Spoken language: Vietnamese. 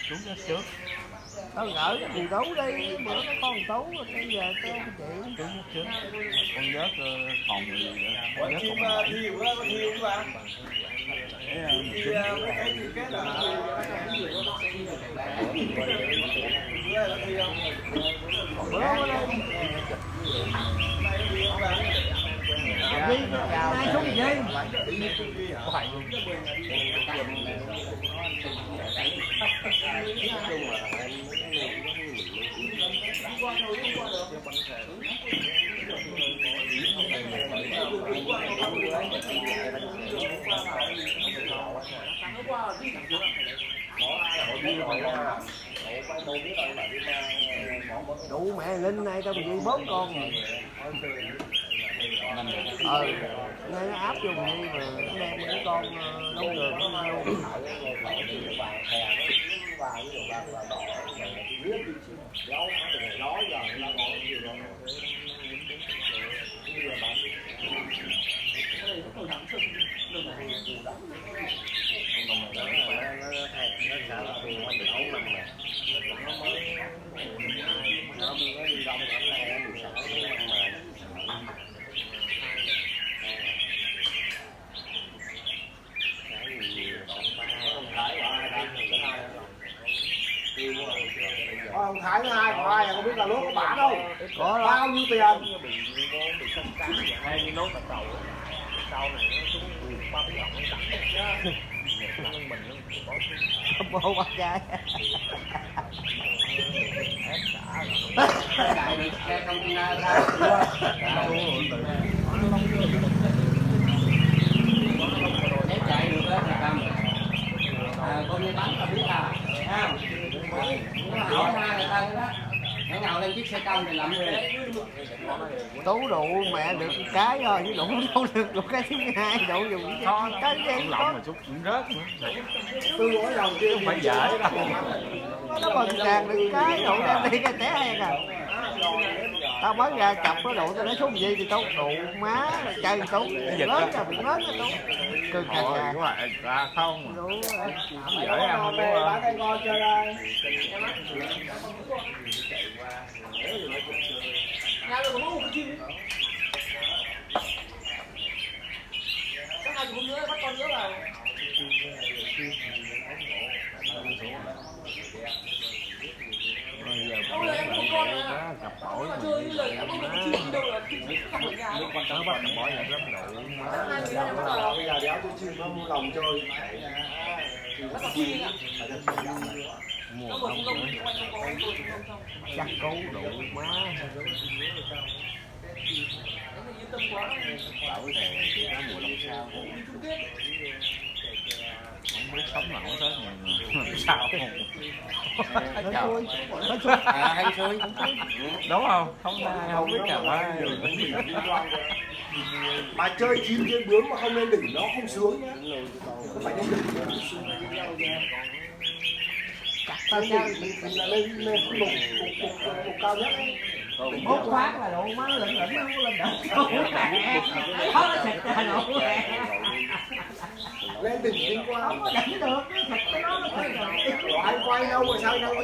Trúng nó trước. Tao gỡ cái bù đấu đi, bữa nó con tú rồi cái về cho chị. Trúng nó trước. Con vớt còn gì nữa. Ủa, Con vớt chim còn thi bữa có thi không bạn? Thi mấy cái thi kết là thi bữa có thi không? Bữa đó Duy, nay xuống Duy. Đủ mẹ Linh này tao Duy 4 con rồi. Nay nó áp vô Duy mà nó đem cái con nấu đường nó luôn. Ông Thái thứ hai của ai không biết là lúa có bả đâu. Có đó. Bao nhiêu tiền? Hay như nốt đầu. Sau này nó xuống 3 tiếng ổng nó mình nó Bố bắt trai. Chạy được xe container nếu chạy được đó thì cầm con như bắn là biết à ha hỏi hai người ta đó nó ngồi lên chiếc xe công thì làm gì Tú đủ mẹ được một cái thôi chứ đủ đâu được một cái thứ hai đủ dùng cái gì cũng lỏng mà chút cũng rớt nữa. Tôi mỗi lòng kia Không phải dễ đâu. nó còn càng được cái đủ đem đi cái té hay à. Tao mới ra chọc cái đủ tao nói xuống gì thì Tú đủ má chơi Tú lớn ra bị lớn ra Tú cưng cà cà Đúng rồi, ra không. đủ Không dễ ăn không về bán tay ngon chơi đây. Nhà được có một chim. Các anh cũng nhớ bắt con nhớ vào. bây giờ Đâu là em không con à. cặp bổi mà Chơi như lời em không có chim đâu là chim không ở nhà. nó bắt cặp bổi là lắm đủ má Bây giờ đéo tôi chim không lòng chơi. Nó là chim à. mua Nó không không nữa chắc cú đủ má yên tâm quá. Bảo cái này chỉ có mùa đông sao. Không biết sống nào hết làm sao nó xui hay xui đúng không? Không ai không biết nào ai. Mà chơi chim trên bướm mà không lên đỉnh nó không sướng nhá. Không phải lên đỉnh. tao chơi Mình là lên cục cao nhất ấy. hốt khoáng là đủ má lỉnh lỉnh không có lên đỉnh đâu khó nó xịt ra đủ Lên đỉnh kinh quá. không có đỉnh được xịt cái đó nó xịt rồi Ai quay đâu mà sao đâu